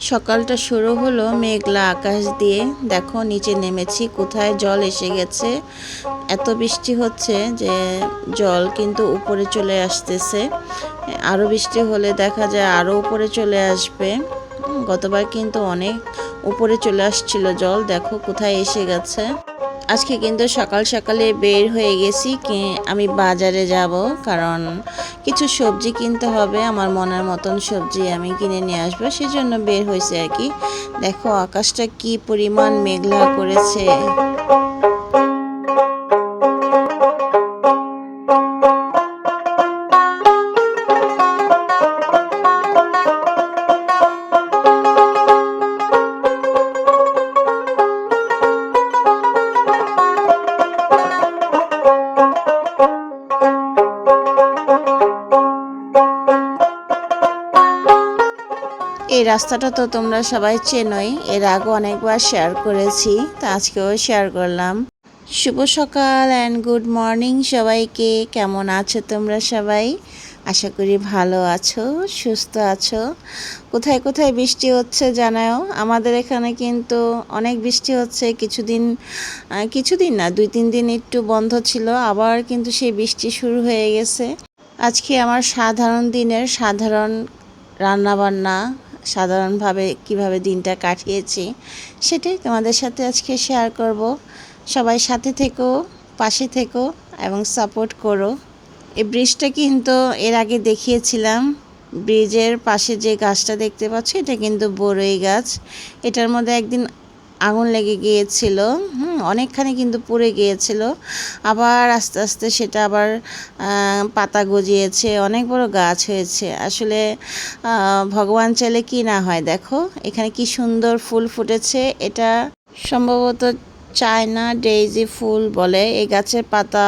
সকালটা শুরু হলো মেঘলা আকাশ দিয়ে। দেখো নিচে নেমেছি, কোথায় জল এসে গেছে। এত বৃষ্টি হচ্ছে যে জল কিন্তু উপরে চলে আসতেছে। আরও বৃষ্টি হলে দেখা যায় আরও উপরে চলে আসবে। গতবার কিন্তু অনেক উপরে চলে আসছিল জল, দেখো কোথায় এসে গেছে। আজকে কিন্তু সকাল সকালে বের হয়ে গেছি আমি বাজারে যাব, কারণ কিছু সবজি কিনতে হবে। আমার মনের মতন সবজি আমি কিনে নিয়ে আসবো, সেজন্য বের হয়েছে আর কি। দেখো আকাশটা কি পরিমাণ মেঘলা করেছে। এই রাস্তাটা তো তোমরা সবাই চেনোই, এর আগে অনেকবার শেয়ার করেছি, তো আজকেও শেয়ার করলাম। শুভ সকাল অ্যান্ড গুড মর্নিং সবাইকে। কেমন আছো তোমরা সবাই? আশা করি ভালো আছো, সুস্থ আছো। কোথায় কোথায় বৃষ্টি হচ্ছে জানাও। আমাদের এখানে কিন্তু অনেক বৃষ্টি হচ্ছে। কিছুদিন না, 2-3 দিন একটু বন্ধ ছিল, আবার কিন্তু সেই বৃষ্টি শুরু হয়ে গেছে। আজকে আমার সাধারণ দিনের সাধারণ রান্নাবান্না, সাধারণভাবে কিভাবে দিনটা কাটিয়েছি সেটাই তোমাদের সাথে আজকে শেয়ার করব। সবাই সাথে থেকো, পাশে থেকো এবং সাপোর্ট করো। এই ব্রিজটা কিন্তু এর আগে দেখিয়েছিলাম। ব্রিজের পাশে যে গাছটা দেখতে পাচ্ছ এটা কিন্তু বড়ই গাছ। এটার মধ্যে একদিন আগুন লেগে গিয়েছিল, অনেকখানি কিন্তু পুড়ে গিয়েছিল। আবার আস্তে আস্তে সেটা আবার পাতা গজিয়েছে, অনেক বড় গাছ হয়েছে। আসলে ভগবান চাইলে কি না হয়। দেখো এখানে কি সুন্দর ফুল ফুটেছে। এটা সম্ভবত চায়না ডেইজি ফুল বলে। এই গাছের পাতা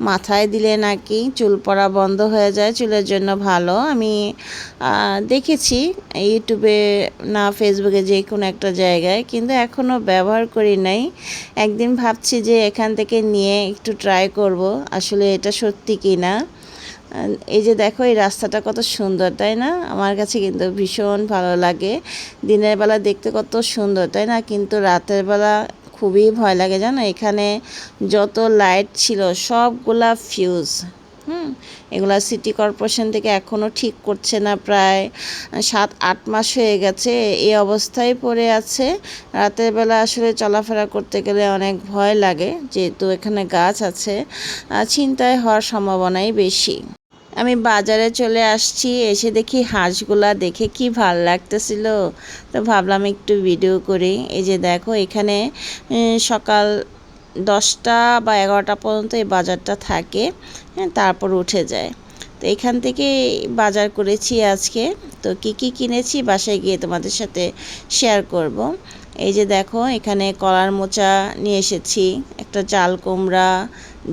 মাথায় দিলে নাকি চুল পড়া বন্ধ হয়ে যায়, চুলের জন্য ভালো। আমি দেখেছি ইউটিউবে না ফেসবুকে, যে কোনো একটা জায়গায়, কিন্তু এখনও ব্যবহার করি নাই। একদিন ভাবছি যে এখান থেকে নিয়ে একটু ট্রাই করব আসলে এটা সত্যি কি না। এই যে দেখো এই রাস্তাটা কত সুন্দর, তাই না? আমার কাছে কিন্তু ভীষণ ভালো লাগে। দিনের বেলা দেখতে কত সুন্দর, তাই না? কিন্তু রাতের বেলা খুবই ভয় লাগে, জানো। এখানে যত লাইট ছিল সবগুলা ফিউজ। এগুলা সিটি কর্পোরেশন থেকে এখনও ঠিক করছে না। প্রায় 7-8 মাস হয়ে গেছে এই অবস্থায় পড়ে আছে। রাতের বেলা আসলে চলাফেরা করতে গেলে অনেক ভয় লাগে, যেহেতু এখানে গাছ আছে, ছিনতাই হওয়ার সম্ভাবনাই বেশি। আমি বাজারে চলে আসছি, এসে দেখি হাঁসগুলা দেখে কি ভাল লাগতেছিল, তো ভাবলাম একটু ভিডিও করি। এই যে দেখো এখানে সকাল 10টা বা 11টা পর্যন্ত এই বাজারটা থাকে, তারপর উঠে যায়। তো এখান থেকে বাজার করেছি আজকে। তো কি কি কিনেছি বাসায় গিয়ে তোমাদের সাথে শেয়ার করব। এই যে দেখো এখানে কলার মোচা নিয়ে এসেছি, একটা চাল কুমড়া,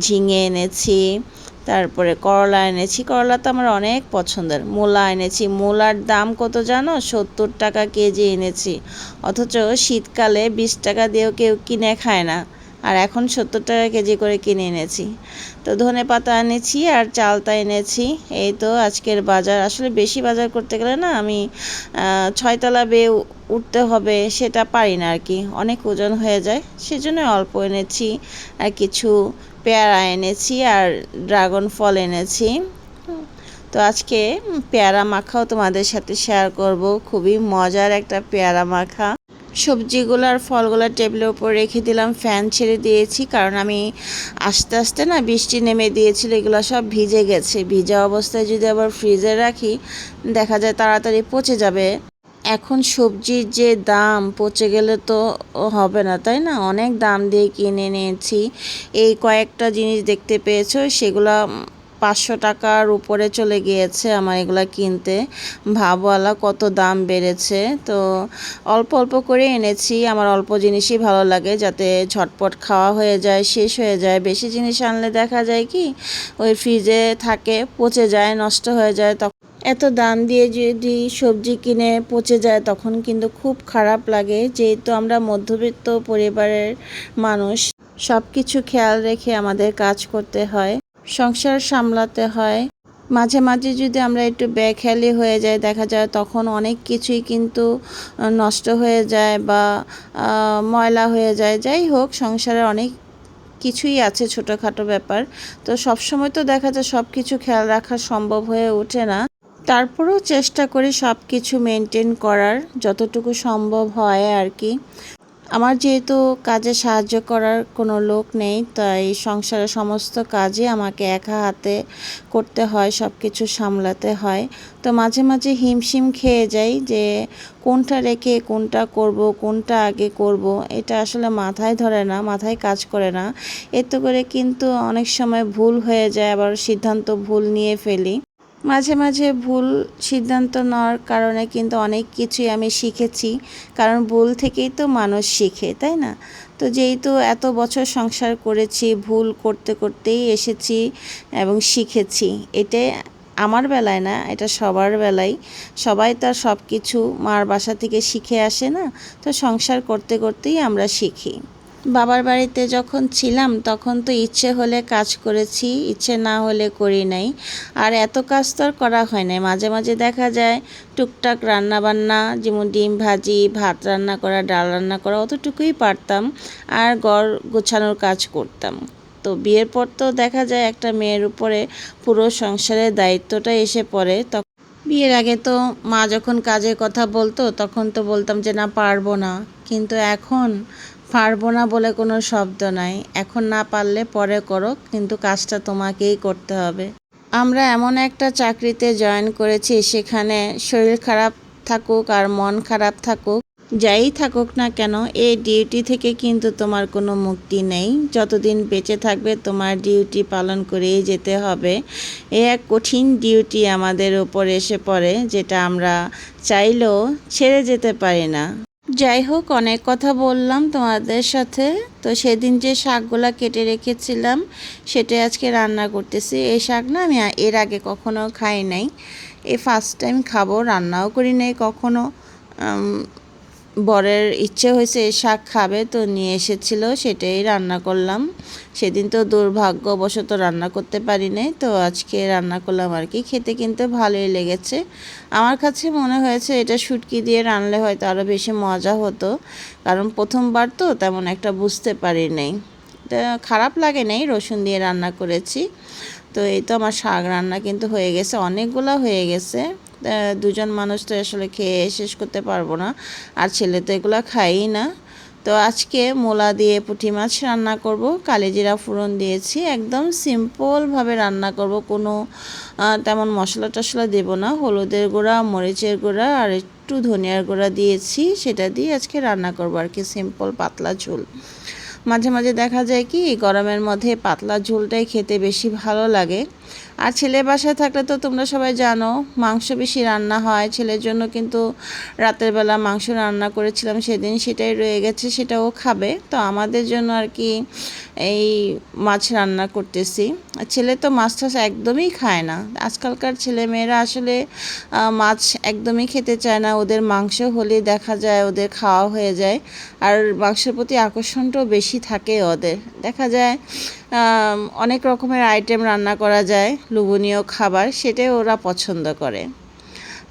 ঝিঙে এনেছি, তারপরে করলা এনেছি। করলা তো আমার অনেক পছন্দের। মূলা এনেছি। মূলার দাম কত জানো? 70 টাকা কেজি এনেছি। অথচ শীতকালে 20 টাকা দিয়েও কেউ কিনে খায় না, আর এখন 70 টাকা কেজি করে কিনে এনেছি। তো ধনে পাতা এনেছি আর চালতা এনেছি। এই তো আজকের বাজার। আসলে বেশি বাজার করতে গেলে না আমি 6 তলা বেয়ে উঠতে হবে, সেটা পারি না আর কি, অনেক ওজন হয়ে যায়। সেজন্য অল্প এনেছি। আর কিছু পেয়ারা এনেছি আর ড্রাগন ফল এনেছি। তো আজকে পেয়ারা মাখাও তোমাদের সাথে শেয়ার করব। খুবই মজার একটা পেয়ারা মাখা। সবজিগুলো আর ফলগুলো টেবিলের উপর রেখে দিলাম, ফ্যান ছেড়ে দিয়েছি, কারণ আমি আস্তে আস্তে না বৃষ্টি নেমে দিয়েছিল, এগুলো সব ভিজে গেছে। ভিজা অবস্থায় যদি আবার ফ্রিজে রাখি দেখা যায় তাড়াতাড়ি পচে যাবে। এখন সবজির যে দাম, পচে গেলে তো হবে না, তাই না? অনেক দাম দিয়ে কিনে নিয়েছি। এই কয়েকটা জিনিস দেখতে পেয়েছো, সেগুলো 500 টাকার উপরে চলে গিয়েছে আমার এগুলা কিনতে। ভাবওয়ালা কত দাম বেড়েছে। তো অল্প অল্প করে এনেছি। আমার অল্প জিনিসই ভালো লাগে, যাতে ঝটপট খাওয়া হয়ে যায়, শেষ হয়ে যায়। বেশি জিনিস আনলে দেখা যায় কি ওই ফ্রিজে থাকে, পচে যায়, নষ্ট হয়ে যায়। তখন এত দাম দিয়ে যদি সবজি কিনে পচে যায় তখন কিন্তু খুব খারাপ লাগে। যেহেতু আমরা মধ্যবিত্ত পরিবারের মানুষ, সব কিছু খেয়াল রেখে আমাদের কাজ করতে হয়, সংসার সামলাতে হয়। মাঝে মাঝে যদি আমরা একটু বেখেয়ালি হয়ে যাই, দেখা যায় তখন অনেক কিছুই কিন্তু নষ্ট হয়ে যায় বা ময়লা হয়ে যায়। যাই হোক, সংসারে অনেক কিছুই আছে ছোটোখাটো ব্যাপার, তো সবসময় তো দেখা যায় সব কিছু খেয়াল রাখা সম্ভব হয়ে ওঠে না। তারপরেও চেষ্টা করি সব কিছু মেনটেন করার যতটুকু সম্ভব হয় আর কি। আমার যেহেতু কাজে সাহায্য করার কোনো লোক নেই, তাই সংসারের সমস্ত কাজই আমাকে একা হাতে করতে হয়, সব কিছু সামলাতে হয়। তো মাঝে মাঝে হিমশিম খেয়ে যাই যে কোনটা রেখে কোনটা করব, কোনটা আগে করব, এটা আসলে মাথায় ধরে না, মাথায় কাজ করে না। এতে করে কিন্তু অনেক সময় ভুল হয়ে যায়, আবার সিদ্ধান্ত ভুল নিয়ে ফেলি। মাঝে মাঝে ভুল সিদ্ধান্ত নেওয়ার কারণে কিন্তু অনেক কিছুই আমি শিখেছি, কারণ ভুল থেকেই তো মানুষ শিখে, তাই না? তো যেহেতু এত বছর সংসার করেছি, ভুল করতে করতেই এসেছি এবং শিখেছি। এটাই আমার বেলায় না, এটা সবার বেলায়। সবাই তার সব কিছু মার বাসা থেকে শিখে আসে না, তো সংসার করতে করতেই আমরা শিখি। বাবার বাড়িতে যখন ছিলাম তখন তো ইচ্ছে হলে কাজ করেছি, ইচ্ছে না হলে করি নাই। আর এত কাজ তো আর করা হয় নাই। মাঝে মাঝে দেখা যায় টুকটাক রান্না বান্না, যেমন ডিম ভাজি, ভাত রান্না করা, ডাল রান্না করা, অতটুকুই পারতাম। আর ঘর গোছানোর কাজ করতাম। তো বিয়ের পর তো দেখা যায় একটা মেয়ের উপরে পুরো সংসারের দায়িত্বটা এসে পড়ে। তখন বিয়ের আগে তো মা যখন কাজের কথা বলতো তখন তো বলতাম যে না, পারবো না। কিন্তু এখন পারবো না বলে কোনো শব্দ নাই। এখন না পারলে পরে করো, কিন্তু কাজটা তোমাকেই করতে হবে। আমরা এমন একটা চাকরিতে জয়েন করেছি, সেখানে শরীর খারাপ থাকুক আর মন খারাপ থাকুক, যাই থাকুক না কেন, এই ডিউটি থেকে কিন্তু তোমার কোনো মুক্তি নেই। যতদিন বেঁচে থাকবে তোমার ডিউটি পালন করেই যেতে হবে। এ এক কঠিন ডিউটি আমাদের উপর এসে পড়ে, যেটা আমরা চাইলেও ছেড়ে যেতে পারি না। যাই হোক, অনেক কথা বললাম তোমাদের সাথে। তো সেদিন যে শাকগুলা কেটে রেখেছিলাম সেটা আজকে রান্না করতেছি। এই শাক না আমি এর আগে কখনো খাই নাই, এই ফার্স্ট টাইম খাবো। রান্নাও করি নাই কখনো। বরের ইচ্ছে হয়েছে এই শাক খাবে, তো নিয়ে এসেছিলো, সেটাই রান্না করলাম। সেদিন তো দুর্ভাগ্যবশত রান্না করতে পারি নাই, তো আজকে রান্না করলাম আর কি। খেতে কিন্তু ভালোই লেগেছে। আমার কাছে মনে হয়েছে এটা শুটকি দিয়ে রানলে হয়তো আরও বেশি মজা হতো, কারণ প্রথমবার তো তেমন একটা বুঝতে পারি নাই। তো খারাপ লাগে নাই, রসুন দিয়ে রান্না করেছি। তো এই তো আমার শাক রান্না কিন্তু হয়ে গেছে, অনেকগুলো হয়ে গেছে। দুজন মানুষ তো আসলে খেয়ে শেষ করতে পারবো না, আর ছেলে তো এগুলো খায়ই না। তো আজকে মূলা দিয়ে পুঁটি মাছ রান্না করব, কালিজিরা ফোড়ন দিয়েছি, একদম সিম্পলভাবে রান্না করব, কোনো তেমন মশলা টশলা দেব না। হলুদের গুঁড়া, মরিচের গুঁড়া আর একটু ধনিয়ার গুঁড়া দিয়েছি, সেটা দিয়ে আজকে রান্না করব আর কি, সিম্পল পাতলা ঝোল। মাঝে মাঝে দেখা যায় কি গরমের মধ্যে পাতলা ঝোলটাই খেতে বেশি ভালো লাগে। আর ছেলে বাসায় থাকলে তো তোমরা সবাই জানো মাংস বেশি রান্না হয়। ছেলের জন্য কিন্তু রাতের বেলা মাংস রান্না করেছিলাম সেদিন, সেটাই রয়ে গেছে, সেটাও খাবে। তো আমাদের জন্য আর কি এই মাছ রান্না করতেছি। ছেলে তো মাছ টাছ একদমই খায় না। আজকালকার ছেলে মেয়েরা আসলে মাছ একদমই খেতে চায় না। ওদের মাংস হলে দেখা যায় ওদের খাওয়া হয়ে যায়, আর মাংসের প্রতি আকর্ষণটাও বেশি থাকে ওদের। দেখা যায় অনেক রকমের আইটেম রান্না করা যায়, লোভনীয় খাবার, সেটাই ওরা পছন্দ করে।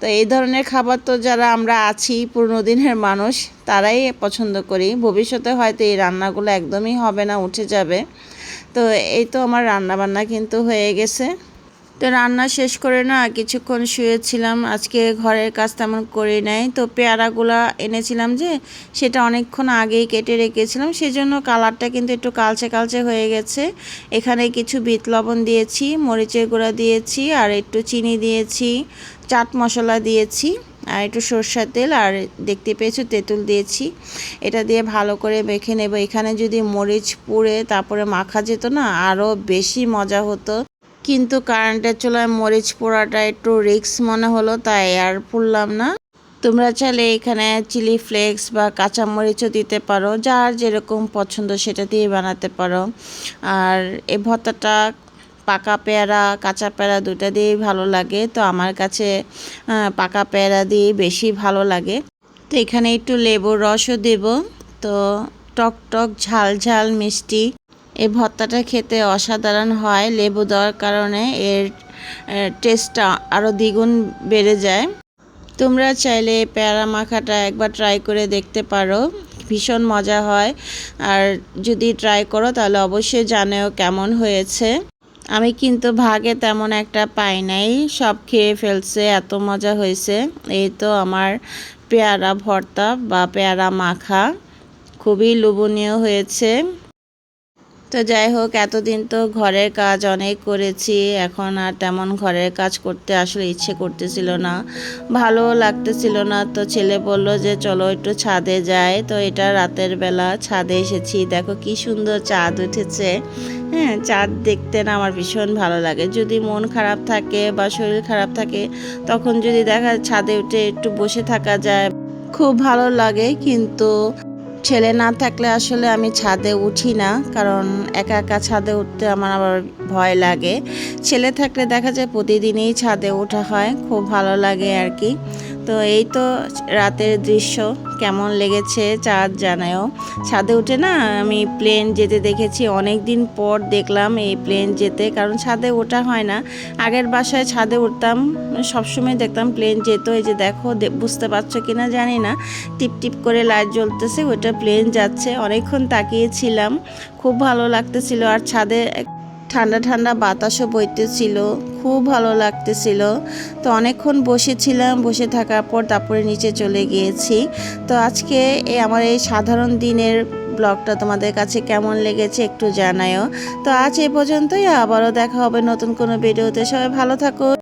তো এই ধরনের খাবার তো যারা আমরা আছি পুরনো দিনের মানুষ, তারাই পছন্দ করি। ভবিষ্যতে হয়তো এই রান্নাগুলো একদমই হবে না, উঠে যাবে। তো এই তো আমার রান্না বান্না কিন্তু হয়ে গেছে। তো রান্না শেষ করে না কিছুক্ষণ শুয়েছিলাম। আজকে ঘরের কাজ তেমন করি নাই। তো পেয়ারাগুলা এনেছিলাম যে, সেটা অনেকক্ষণ আগেই কেটে রেখেছিলাম, সেজন্য কালারটা কিন্তু একটু কালচে কালচে হয়ে গেছে। এখানে কিছু বিট লবণ দিয়েছি, মরিচের গুঁড়া দিয়েছি, আর একটু চিনি দিয়েছি, চাট মশলা দিয়েছি, আর একটু সরষের তেল, আর দেখতে পেয়েছো তেঁতুল দিয়েছি। এটা দিয়ে ভালো করে মেখে নেব। এখানে যদি মরিচ পুড়ে তারপরে মাখা যেত না, আরও বেশি মজা হতো। কিন্তু কারেন্টের চুলায় মরিচ পোড়াটা একটু রিস্ক মনে হলো, তাই আর পুড়লাম না। তোমরা চাইলে এখানে চিলি ফ্লেক্স বা কাঁচামরিচও দিতে পারো, যার যেরকম পছন্দ সেটা দিয়ে বানাতে পারো। আর এই ভর্তাটা পাকা পেয়ারা কাঁচা পেয়ারা দুটা দিয়েই ভালো লাগে। তো আমার কাছে পাকা পেয়ারা দিয়ে বেশি ভালো লাগে। তো এখানে একটু লেবুর রসও দেব। তো টক টক ঝাল ঝাল মিষ্টি এই ভর্তাটা খেতে অসাধারণ হয় লেবু দেওয়ার কারণে। এর টেস্টটা আরও দ্বিগুণ বেড়ে যায়। তোমরা চাইলে পেয়ারা মাখাটা একবার ট্রাই করে দেখতে পারো, ভীষণ মজা হয়। আর যদি ট্রাই করো তাহলে অবশ্যই জানাও কেমন হয়েছে। আমি কিন্তু ভাগে তেমন একটা পাই নাই, সব খেয়ে ফেলছে, এত মজা হয়েছে। এই তো আমার পেয়ারা ভর্তা বা পেয়ারা মাখা খুবই লোভনীয় হয়েছে। তো যাই হোক, এতদিন তো ঘরের কাজ অনেক করেছি, এখন আর তেমন ঘরের কাজ করতে আসলে ইচ্ছে করতেছিল না, ভালো লাগতেছিল না। তো ছেলে বলল যে চলো একটু ছাদে যাই। তো এটা রাতের বেলা ছাদে এসেছি, দেখো কি সুন্দর চাঁদ উঠেছে। হ্যাঁ, চাঁদ দেখতে না আমার ভীষণ ভালো লাগে। যদি মন খারাপ থাকে বা শরীর খারাপ থাকে, তখন যদি দেখা ছাদে উঠে একটু বসে থাকা যায়, খুব ভালো লাগে। কিন্তু ছেলে না থাকলে আসলে আমি ছাদে উঠি না, কারণ একা একা ছাদে উঠতে আমার আবার ভয় লাগে। ছেলে থাকলে দেখা যায় প্রতিদিনই ছাদে ওঠা হয়, খুব ভালো লাগে আর কি। তো এই তো রাতের দৃশ্য কেমন লেগেছে চাঁদ জানায়ও। ছাদে উঠে না আমি প্লেন যেতে দেখেছি, অনেক দিন পর দেখলাম এই প্লেন যেতে, কারণ ছাদে ওঠা হয় না। আগের বাসায় ছাদে উঠতাম, সবসময় দেখতাম প্লেন যেত। এই যে দেখো, বুঝতে পারছো কিনা জানি না, টিপ টিপ করে লাইট জ্বলতেছে, ওইটা প্লেন যাচ্ছে। অনেকক্ষণ তাকিয়েছিলাম, খুব ভালো লাগতেছিল। আর ছাদে ঠান্ডা ঠান্ডা বাতাসও বইতেছিল, খুব ভালো লাগতেছিল। তো অনেকক্ষণ বসেছিলাম, বসে থাকার পর তারপরে নিচে চলে গিয়েছি। তো আজকে আমার এই সাধারণ দিনের ব্লগটা তোমাদের কাছে কেমন লেগেছে একটু জানায়ও। তো আজ এই পর্যন্তই, আবারও দেখা হবে নতুন কোনো ভিডিওতে। সবাই ভালো থাকো।